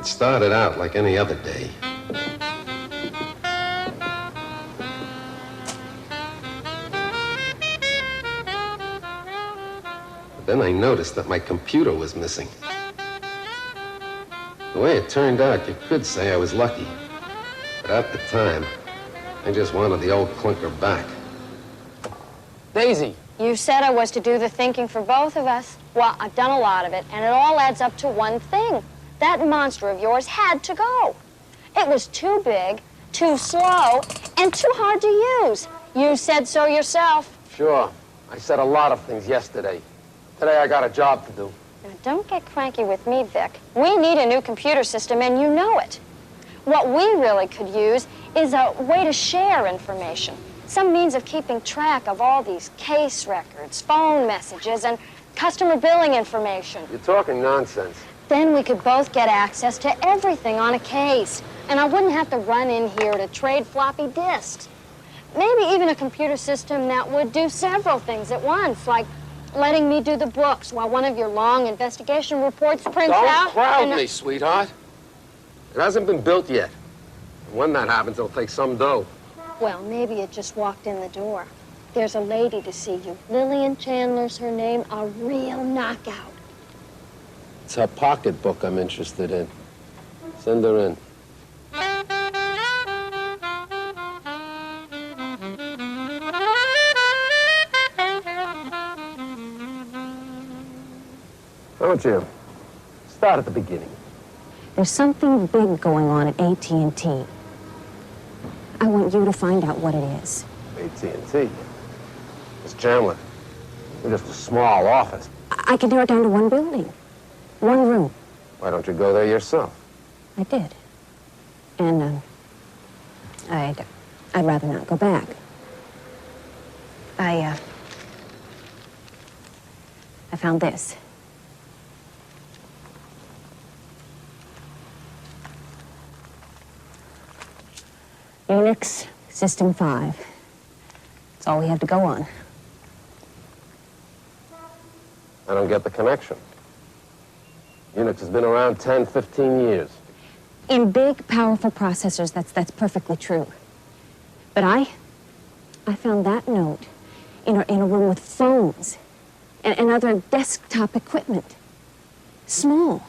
It started out like any other day. But then I noticed that my computer was missing. The way it turned out, you could say I was lucky. But at the time, I just wanted the old clunker back. Daisy. You said I was to do the thinking for both of us. Well, I've done a lot of it, and it all adds up to one thing. That monster of yours had to go. It was too big, too slow, and too hard to use. You said so yourself. Sure. I said a lot of things yesterday. Today I got a job to do. Now, don't get cranky with me, Vic. We need a new computer system, and you know it. What we really could use is a way to share information. Some means of keeping track of all these case records, phone messages, and customer billing information. You're talking nonsense. Then we could both get access to everything on a case, and I wouldn't have to run in here to trade floppy disks. Maybe even a computer system that would do several things at once, like letting me do the books while one of your long investigation reports prints out. Don't crowd me, sweetheart. It hasn't been built yet. And when that happens, it'll take some dough. Well, maybe it just walked in the door. There's a lady to see you. Lillian Chandler's her name, a real knockout. It's her pocketbook I'm interested in. Send her in. Why don't you start at the beginning? There's something big going on at AT&T. I want you to find out what it is. AT&T? Miss Chandler, we're just a small office. I can narrow it down to one building, one room. Why don't you go there yourself? I did. And, I'd rather not go back. I found this. UNIX System 5. That's all we have to go on. I don't get the connection. UNIX has been around 10, 15 years. In big, powerful processors, that's perfectly true. But I found that note in a room with phones and other desktop equipment. Small,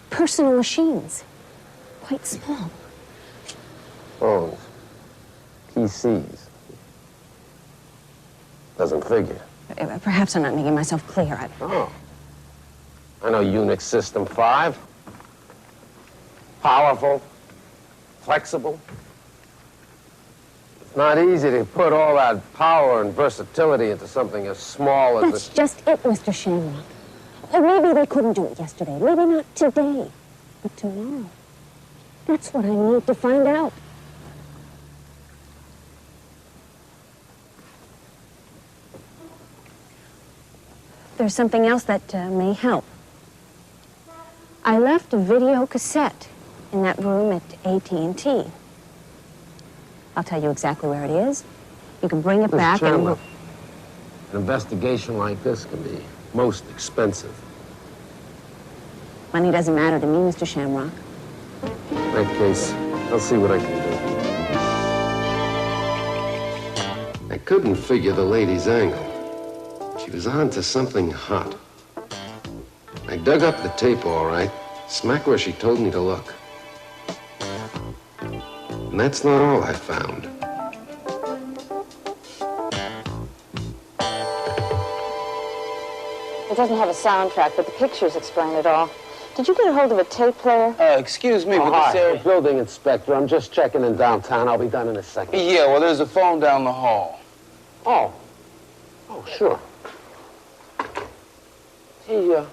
personal machines, quite small. Phones. PCs. Doesn't figure. Perhaps I'm not making myself clear. Oh. I know UNIX System 5. Powerful. Flexible. It's not easy to put all that power and versatility into something as small as That's just it, Mr. Shamrock. Or maybe they couldn't do it yesterday. Maybe not today. But tomorrow. That's what I need to find out. There's something else that may help. I left a video cassette in that room at AT&T. I'll tell you exactly where it is. You can bring it back and... An investigation like this can be most expensive. Money doesn't matter to me, Mr. Shamrock. In that case, I'll see what I can do. I couldn't figure the lady's angle. She was on to something hot. I dug up the tape all right, smack where she told me to look. And that's not all I found. It doesn't have a soundtrack, but the pictures explain it all. Did you get a hold of a tape player? Excuse me, but Hi, this building inspector. I'm just checking in downtown. I'll be done in a second. Yeah, well, there's a phone down the hall. Oh, sure. Hey,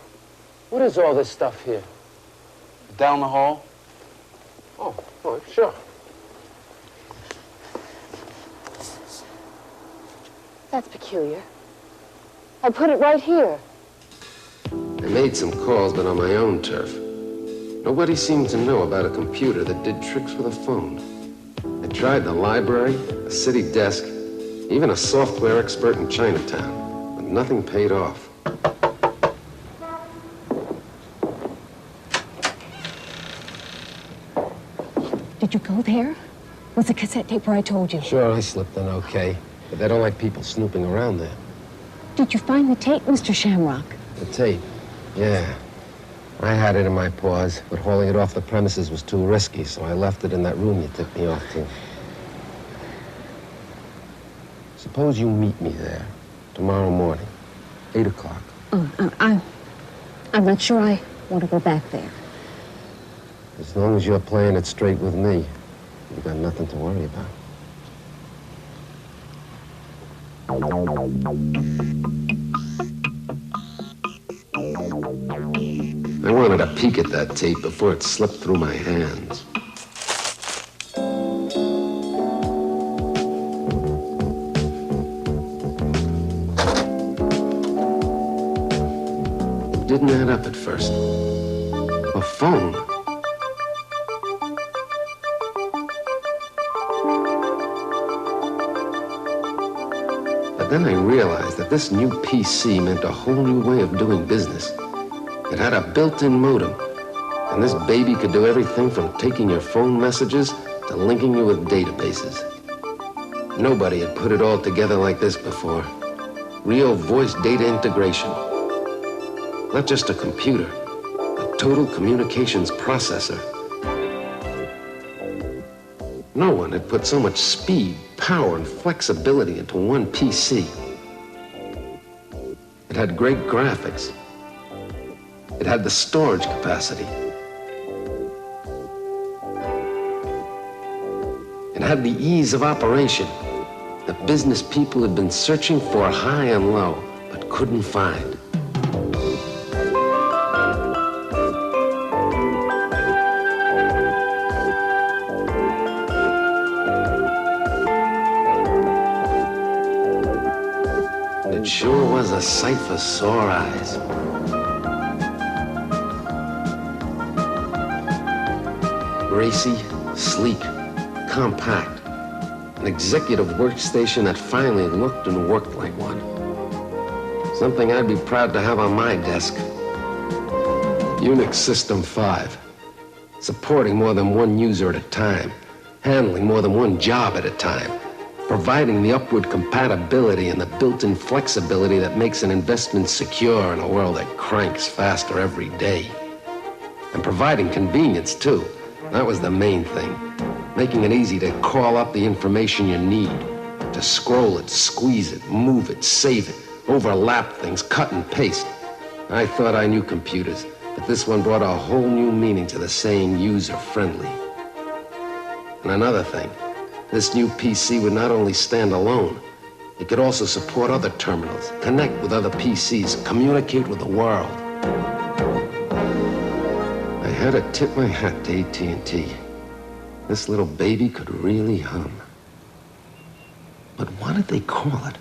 what is all this stuff here? Down the hall? Oh, sure. That's peculiar. I put it right here. I made some calls, but on my own turf. Nobody seemed to know about a computer that did tricks with a phone. I tried the library, a city desk, even a software expert in Chinatown, but nothing paid off. 'Cause Did you go there? Was the cassette tape where I told you? Sure, I slipped in okay. But they don't like people snooping around there. Did you find the tape, Mr. Shamrock? The tape? Yeah. I had it in my paws, but hauling it off the premises was too risky, so I left it in that room you took me off to. Suppose you meet me there tomorrow morning, 8 o'clock. I'm not sure I want to go back there. As long as you're playing it straight with me, you've got nothing to worry about. I wanted a peek at that tape before it slipped through my hands. It didn't add up at first. A phone. But then I realized that this new PC meant a whole new way of doing business. It had a built-in modem, and this baby could do everything from taking your phone messages to linking you with databases. Nobody had put it all together like this before. Real voice data integration. Not just a computer, a total communications processor. No one had put so much speed, power, and flexibility into one PC. It had great graphics. It had the storage capacity. It had the ease of operation that business people had been searching for high and low, but couldn't find. It sure was a sight for sore eyes. Racy, sleek, compact. An executive workstation that finally looked and worked like one. Something I'd be proud to have on my desk. UNIX System 5. Supporting more than one user at a time. Handling more than one job at a time. Providing the upward compatibility and the built-in flexibility that makes an investment secure in a world that cranks faster every day. And providing convenience, too. That was the main thing. Making it easy to call up the information you need. To scroll it, squeeze it, move it, save it, overlap things, cut and paste. I thought I knew computers, but this one brought a whole new meaning to the saying user-friendly. And another thing, this new PC would not only stand alone, it could also support other terminals, connect with other PCs, communicate with the world. I had to tip my hat to AT&T. This little baby could really hum. But what did they call it?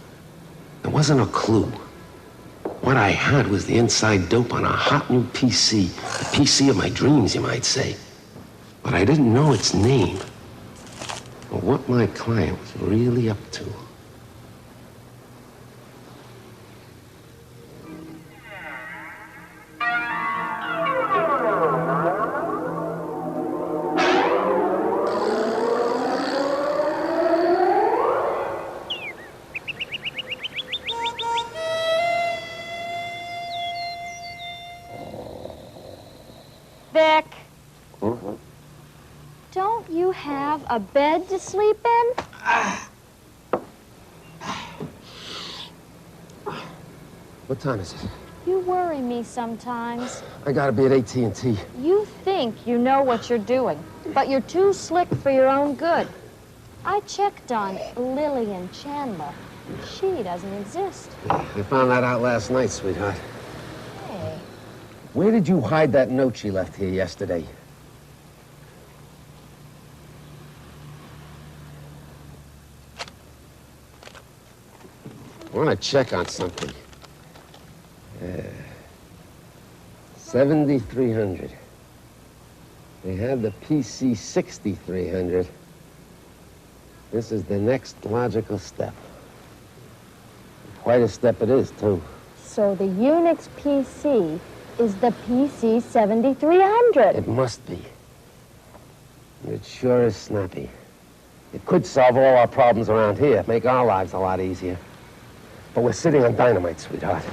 There wasn't a clue. What I had was the inside dope on a hot new PC. The PC of my dreams, you might say. But I didn't know its name. Or what my client was really up to. Vic. Don't you have a bed to sleep in? What time is it? You worry me sometimes. I gotta be at AT&T. You think you know what you're doing, but you're too slick for your own good. I checked on Lillian Chandler. She doesn't exist. I found that out last night, sweetheart. Hey. Where did you hide that note she left here yesterday? I want to check on something. 7300. They had the PC 6300. This is the next logical step. Quite a step it is, too. So the UNIX PC is the PC 7300. It must be. It sure is snappy. It could solve all our problems around here, make our lives a lot easier. But we're sitting on dynamite, sweetheart.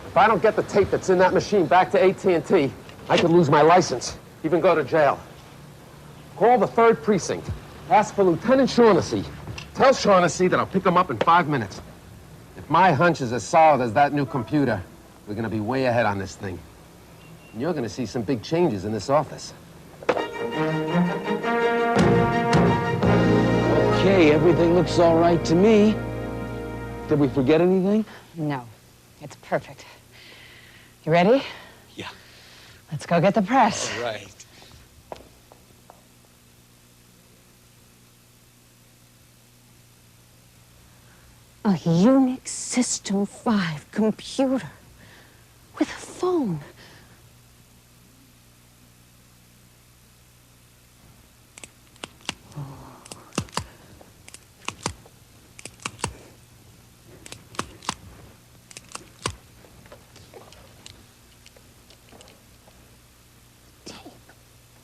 If I don't get the tape that's in that machine back to AT&T, I could lose my license, even go to jail. Call the 3rd Precinct. Ask for Lieutenant Shaughnessy. Tell Shaughnessy that I'll pick him up in 5 minutes. If my hunch is as solid as that new computer, we're gonna be way ahead on this thing. And you're gonna see some big changes in this office. Okay, everything looks all right to me. Did we forget anything? No, it's perfect. You ready? Yeah. Let's go get the press. All right. A UNIX System 5 computer with a phone.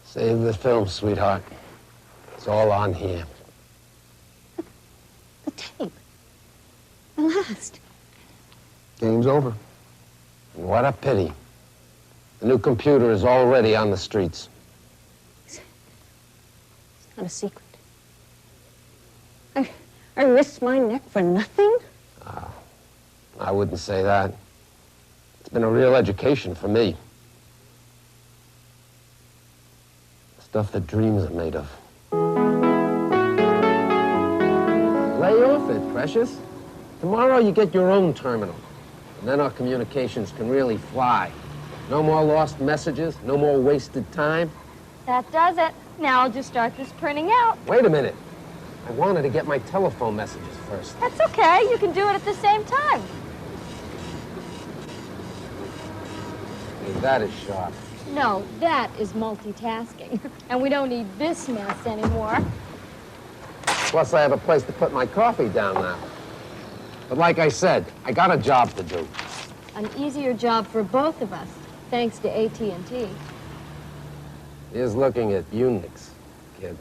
Save the film, sweetheart. It's all on here. The tape. The last. Game's over. And what a pity. The new computer is already on the streets. It's not a secret. I risked my neck for nothing? I wouldn't say that. It's been a real education for me. Stuff that dreams are made of. Lay off it, precious. Tomorrow you get your own terminal. And then our communications can really fly. No more lost messages, no more wasted time. That does it. Now I'll just start this printing out. Wait a minute. I wanted to get my telephone messages first. That's okay. You can do it at the same time. Hey, that is sharp. No, that is multitasking. And we don't need this mess anymore. Plus, I have a place to put my coffee down now. But like I said, I got a job to do. An easier job for both of us, thanks to AT&T. Here's looking at UNIX, kid.